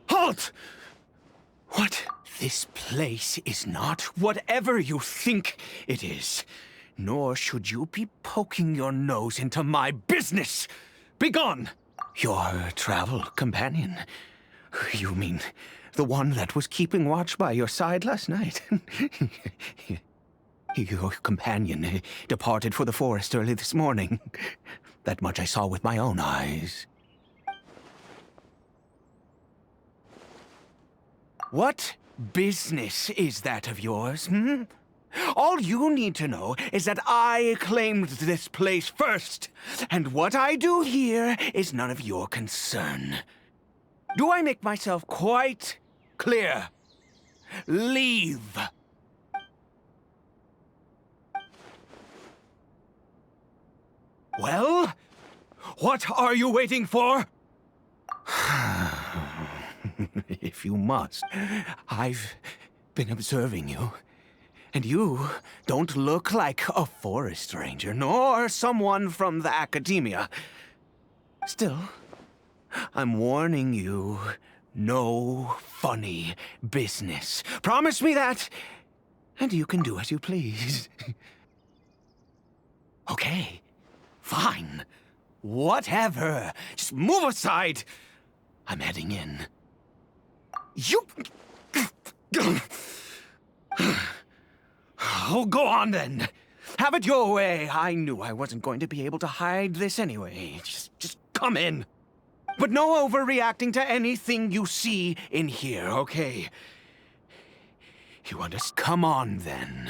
Halt! What? This place is not whatever you think it is. Nor should you be poking your nose into my business. Begone! Your travel companion. You mean the one that was keeping watch by your side last night? Your companion departed for the forest early this morning. That much I saw with my own eyes. What business is that of yours, hmm? All you need to know is that I claimed this place first, and what I do here is none of your concern. Do I make myself quite clear? Leave. Well, what are you waiting for? If you must. I've been observing you. And you don't look like a forest ranger, nor someone from the academia. Still, I'm warning you, no funny business. Promise me that, and you can do as you please. Okay, fine. Whatever. Just move aside. I'm heading in. You... Oh, go on then. Have it your way. I knew I wasn't going to be able to hide this anyway. Just come in. But no overreacting to anything you see in here, okay? You understand? Come on then.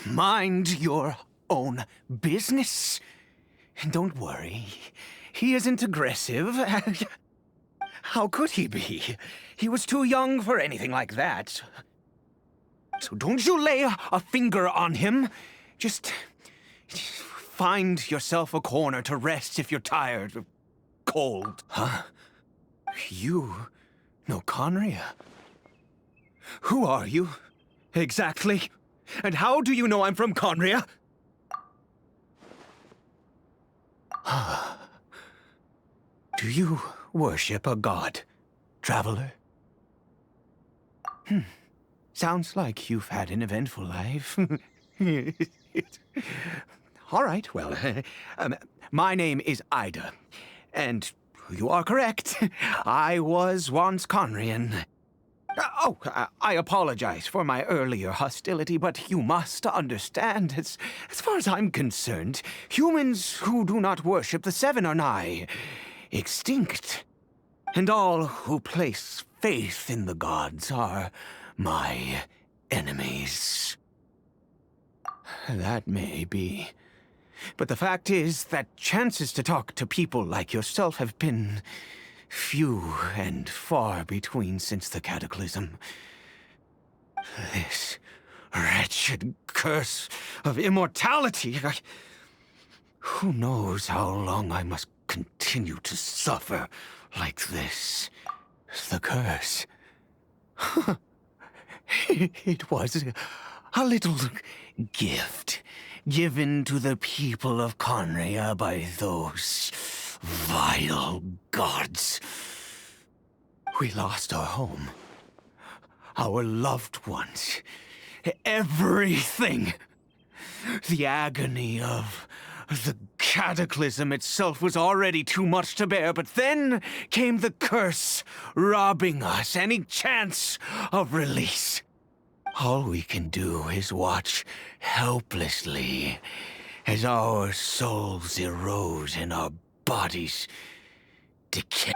Mind your own business. And don't worry, he isn't aggressive. How could he be? He was too young for anything like that. So don't you lay a finger on him. Just find yourself a corner to rest if you're tired or cold. Huh? You know Conria? Who are you, exactly? And how do you know I'm from Conria? Do you worship a god, traveler? Sounds like you've had an eventful life. All right, well, my name is Ida, and you are correct. I was once Conrian. I apologize for my earlier hostility, but you must understand, as far as I'm concerned, humans who do not worship the Seven are nigh extinct. And all who place faith in the gods are my enemies. That may be. But the fact is that chances to talk to people like yourself have been few and far between since the cataclysm. This wretched curse of immortality. Who knows how long I must continue to suffer like this? The curse. It was a little gift given to the people of Conria by those vile gods. We lost our home, our loved ones, everything. The agony of the cataclysm itself was already too much to bear, but then came the curse, robbing us any chance of release. All we can do is watch helplessly as our souls erode and our bodies decay.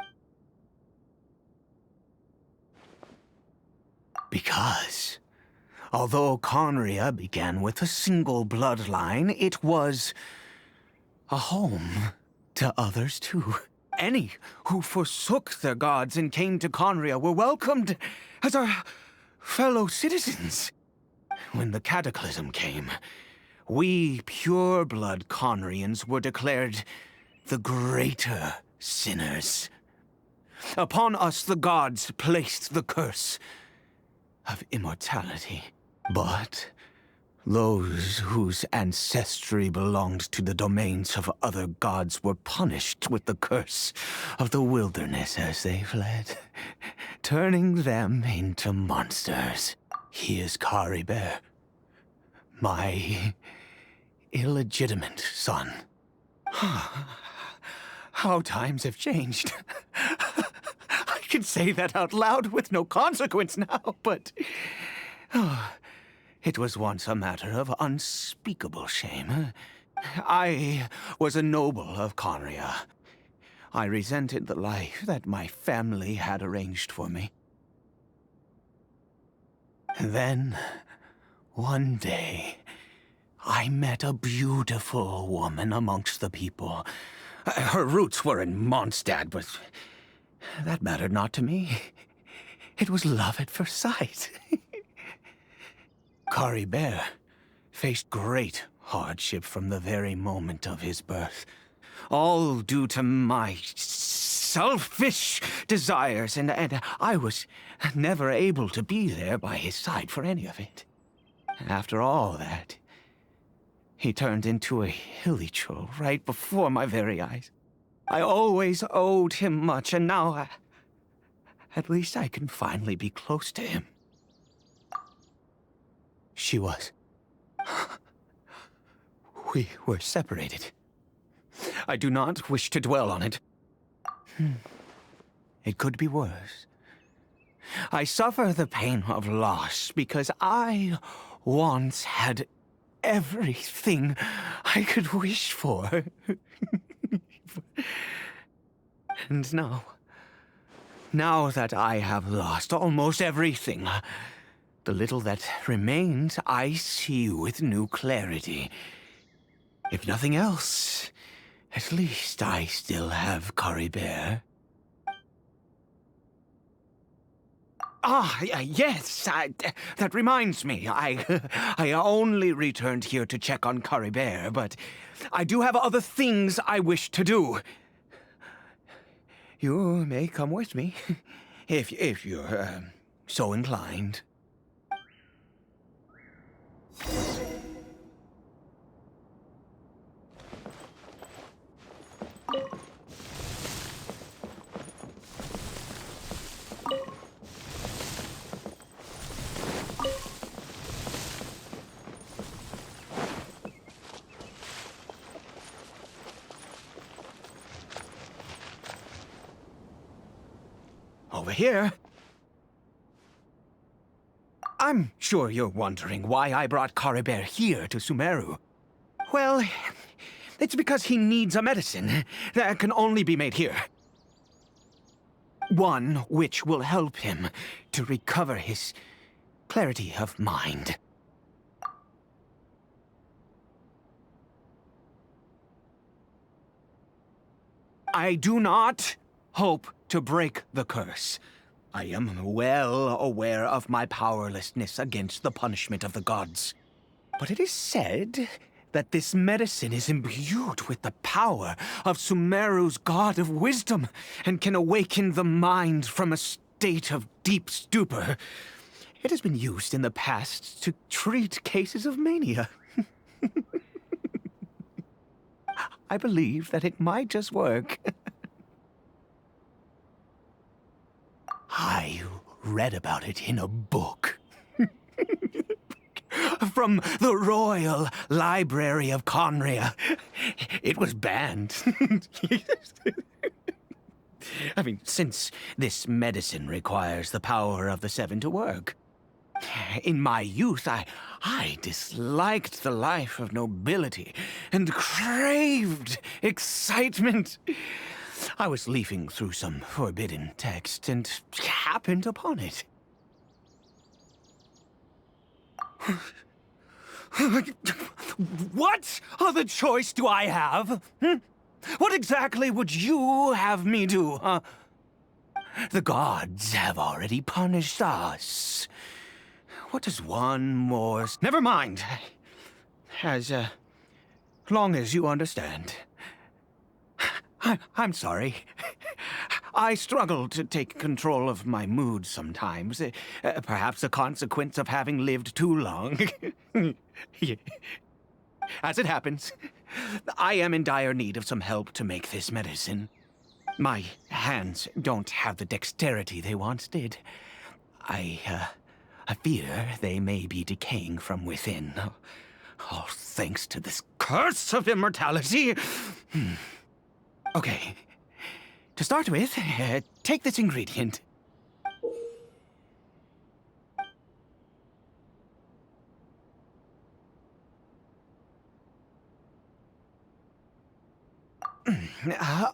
Because, although Conria began with a single bloodline, it was a home to others too. Any who forsook their gods and came to Conria were welcomed as our fellow citizens. When the cataclysm came, we pure-blood Conrians were declared the greater sinners. Upon us the gods placed the curse of immortality. But those whose ancestry belonged to the domains of other gods were punished with the curse of the wilderness as they fled, turning them into monsters. He is Caribert, my illegitimate son. How times have changed. I can say that out loud with no consequence now, but it was once a matter of unspeakable shame. I was a noble of Conria. I resented the life that my family had arranged for me. Then, one day, I met a beautiful woman amongst the people. Her roots were in Mondstadt, but that mattered not to me. It was love at first sight. Caribert faced great hardship from the very moment of his birth, all due to my selfish desires, and I was never able to be there by his side for any of it. After all that, he turned into a hilichurl right before my very eyes. I always owed him much, and now at least I can finally be close to him. She was. We were separated. I do not wish to dwell on it. It could be worse. I suffer the pain of loss because I once had everything I could wish for. And now that I have lost almost everything, the little that remains I see with new clarity. If nothing else, at least I still have Caribert. Yes, that reminds me. I only returned here to check on Caribert, but I do have other things I wish to do. You may come with me, if you're so inclined. Over here. I'm sure you're wondering why I brought Caribert here to Sumeru. Well, it's because he needs a medicine that can only be made here. One which will help him to recover his clarity of mind. I do not hope to break the curse. I am well aware of my powerlessness against the punishment of the gods. But it is said that this medicine is imbued with the power of Sumeru's god of wisdom and can awaken the mind from a state of deep stupor. It has been used in the past to treat cases of mania. I believe that it might just work. I read about it in a book. From the Royal Library of Conria. It was banned. I mean, since this medicine requires the power of the Seven to work. In my youth, I disliked the life of nobility and craved excitement. I was leafing through some forbidden text and happened upon it. What other choice do I have? What exactly would you have me do, huh? The gods have already punished us. What does one more... Never mind. As long as you understand. I'm sorry. I struggle to take control of my mood sometimes. Perhaps a consequence of having lived too long. As it happens, I am in dire need of some help to make this medicine. My hands don't have the dexterity they once did. I fear they may be decaying from within. All thanks to this curse of immortality. Okay. To start with, take this ingredient.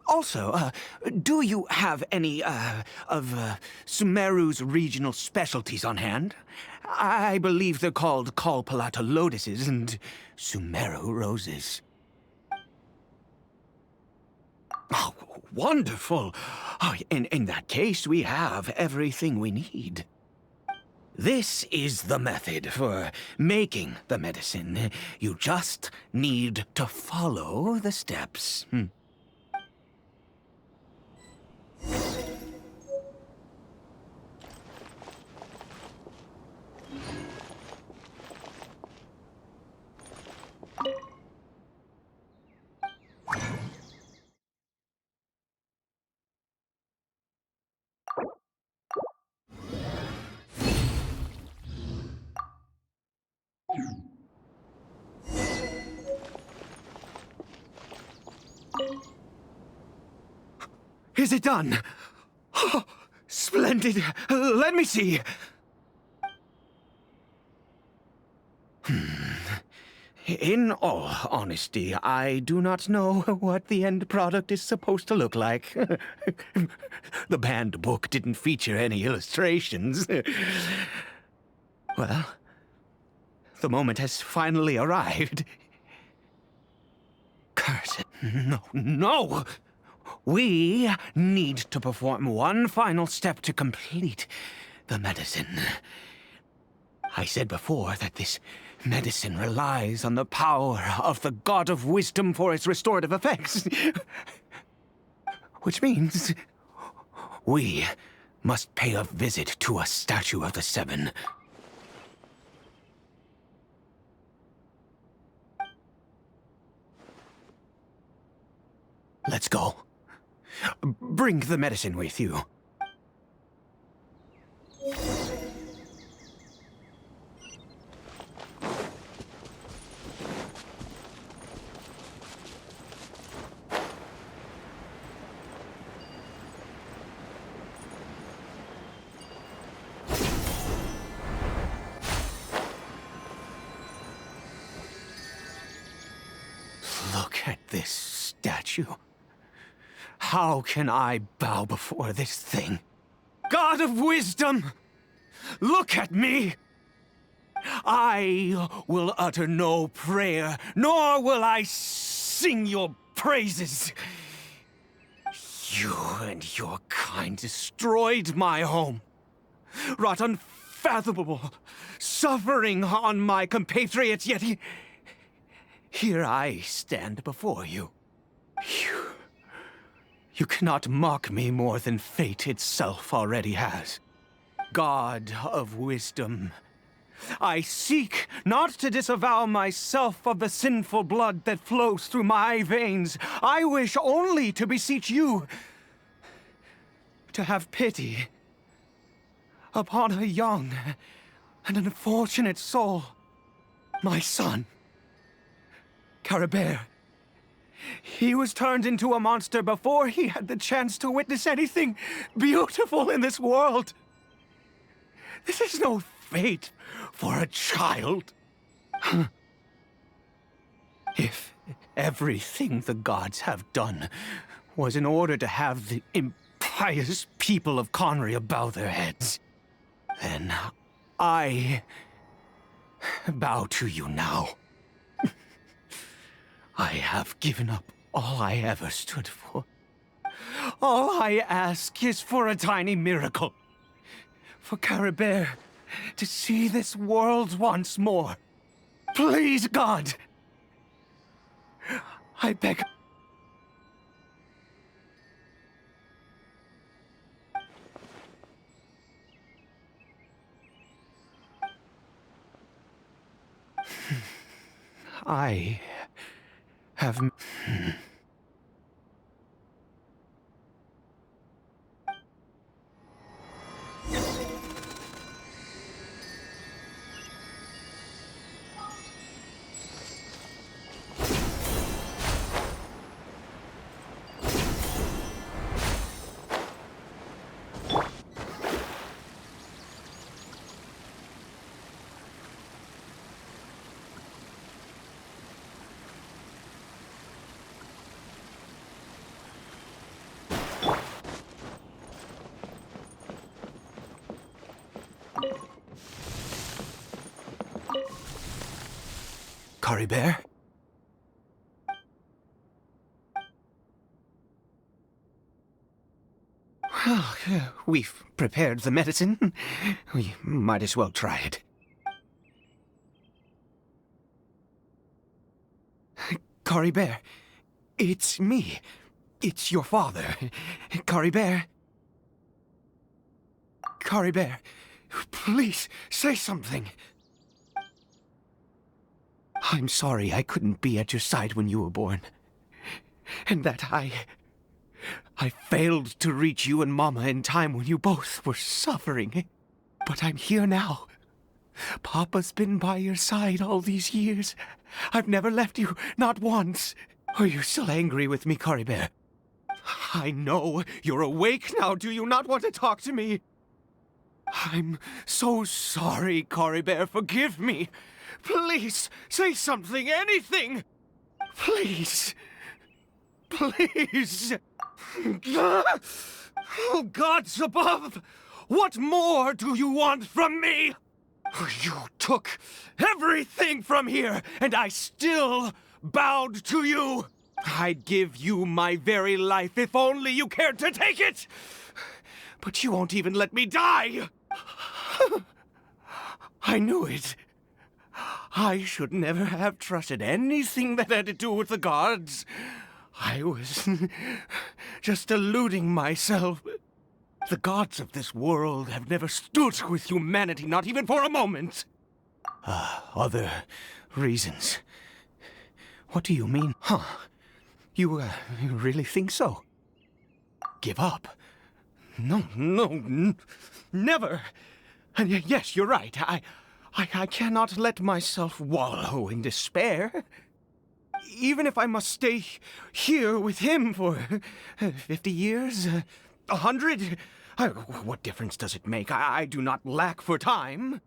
Also, do you have any, of Sumeru's regional specialties on hand? I believe they're called Kalpalata lotuses and Sumeru roses. Oh, wonderful! Oh, in that case, we have everything we need. This is the method for making the medicine. You just need to follow the steps. Is it done? Oh, splendid. Let me see. In all honesty, I do not know what the end product is supposed to look like. The banned book didn't feature any illustrations. Well, the moment has finally arrived. Curse it. No! We need to perform one final step to complete the medicine. I said before that this medicine relies on the power of the God of Wisdom for its restorative effects. Which means we must pay a visit to a statue of the Seven. Let's go. Bring the medicine with you. Look at this statue. How can I bow before this thing? God of Wisdom! Look at me! I will utter no prayer, nor will I sing your praises. You and your kind destroyed my home, wrought unfathomable suffering on my compatriots, yet here I stand before you. You cannot mock me more than fate itself already has. God of Wisdom, I seek not to disavow myself of the sinful blood that flows through my veins. I wish only to beseech you to have pity upon a young and unfortunate soul, my son, Caribert. He was turned into a monster before he had the chance to witness anything beautiful in this world. This is no fate for a child. If everything the gods have done was in order to have the impious people of Conria bow their heads, then I bow to you now. I have given up all I ever stood for. All I ask is for a tiny miracle. For Caribert to see this world once more. Please, God! I beg. I have... Caribert? Well, we've prepared the medicine. We might as well try it. Caribert, it's me. It's your father. Caribert. Caribert, please, say something. I'm sorry I couldn't be at your side when you were born. And that I failed to reach you and Mama in time when you both were suffering. But I'm here now. Papa's been by your side all these years. I've never left you, not once. Are you still angry with me, Caribert? I know you're awake now. Do you not want to talk to me? I'm so sorry, Caribert. Forgive me. Please, say something, anything. Please. Please. Oh, gods above! What more do you want from me? You took everything from here, and I still bowed to you. I'd give you my very life if only you cared to take it. But you won't even let me die. I knew it. I should never have trusted anything that had to do with the gods. I was just deluding myself. The gods of this world have never stood with humanity, not even for a moment. Other reasons. What do you mean? Huh? You really think so? Give up? No, never. And yes, you're right. I cannot let myself wallow in despair. Even if I must stay here with him for 50 years, 100, what difference does it make? I do not lack for time.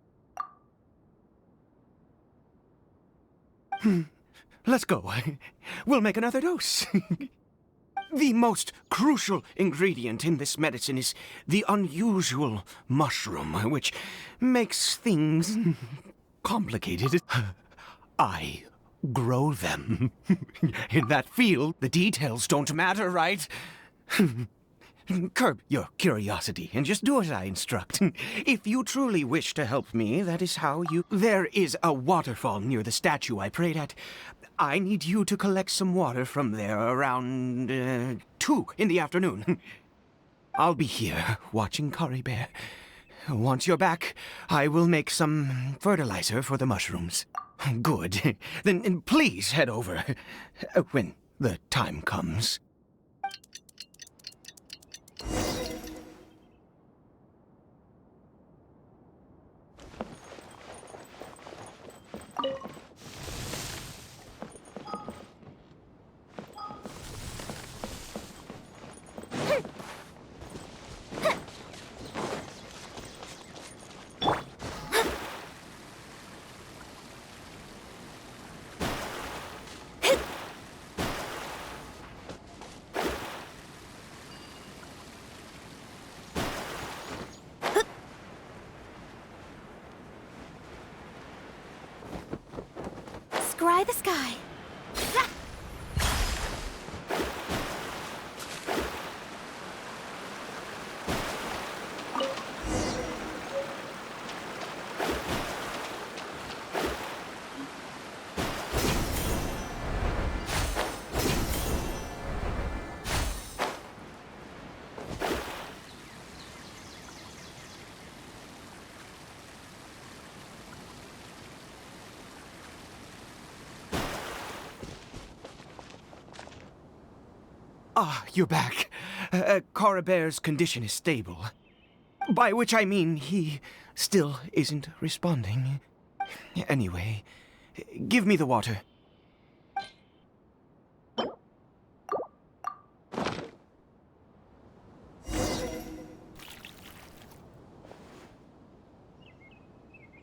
Let's go. We'll make another dose. The most crucial ingredient in this medicine is the unusual mushroom, which makes things complicated. I grow them. In that field, the details don't matter, right? Curb your curiosity and just do as I instruct. If you truly wish to help me, that is how you... There is a waterfall near the statue I prayed at. I need you to collect some water from there around 2 in the afternoon. I'll be here watching Caribert. Once you're back, I will make some fertilizer for the mushrooms. Good. Then please head over when the time comes. Scry the sky. Ah, you're back. Coribere's condition is stable. By which I mean he still isn't responding. Anyway, give me the water.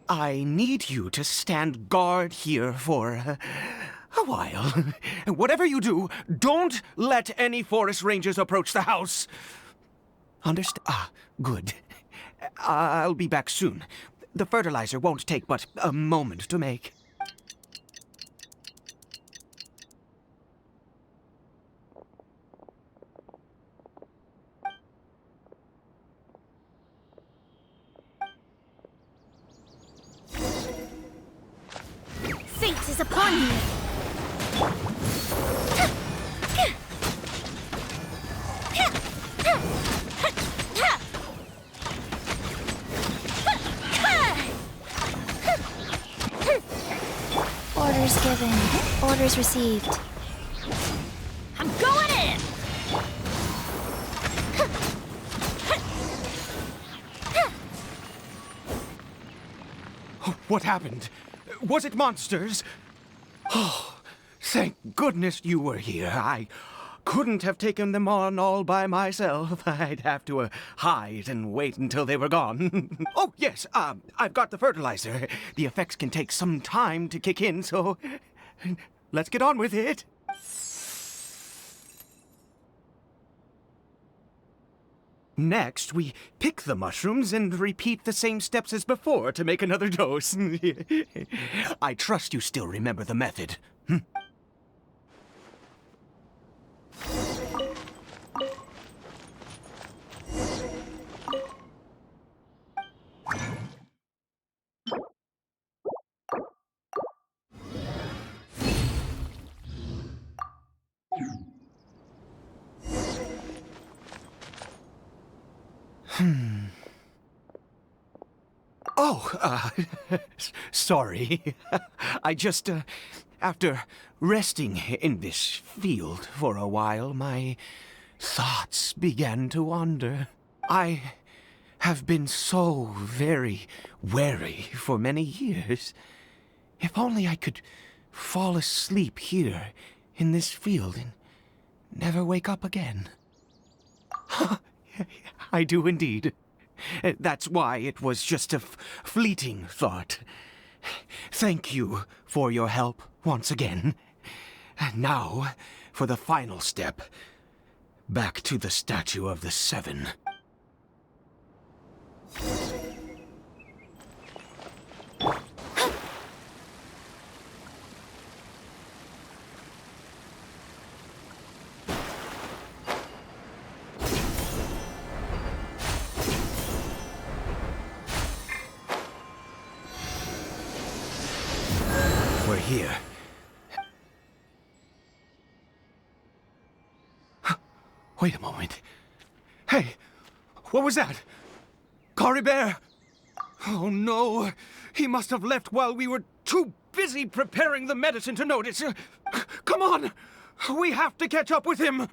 I need you to stand guard here for a while. Whatever you do, don't let any forest rangers approach the house. Understand? Ah, good. I'll be back soon. The fertilizer won't take but a moment to make. Fate is upon you! Orders given. Orders received. I'm going in! What happened? Was it monsters? Oh, thank goodness you were here. I couldn't have taken them on all by myself. I'd have to hide and wait until they were gone. Oh, yes, I've got the fertilizer. The effects can take some time to kick in, so let's get on with it. Next, we pick the mushrooms and repeat the same steps as before to make another dose. I trust you still remember the method. Oh, sorry. I just, after resting in this field for a while, my thoughts began to wander. I have been so very wary for many years. If only I could fall asleep here in this field and never wake up again. I do indeed. That's why it was just a fleeting thought. Thank you for your help once again. And now, for the final step. Back to the Statue of the Seven. We're here. Wait a moment. Hey, what was that? Coribere! Oh no, he must have left while we were too busy preparing the medicine to notice. Come on, we have to catch up with him.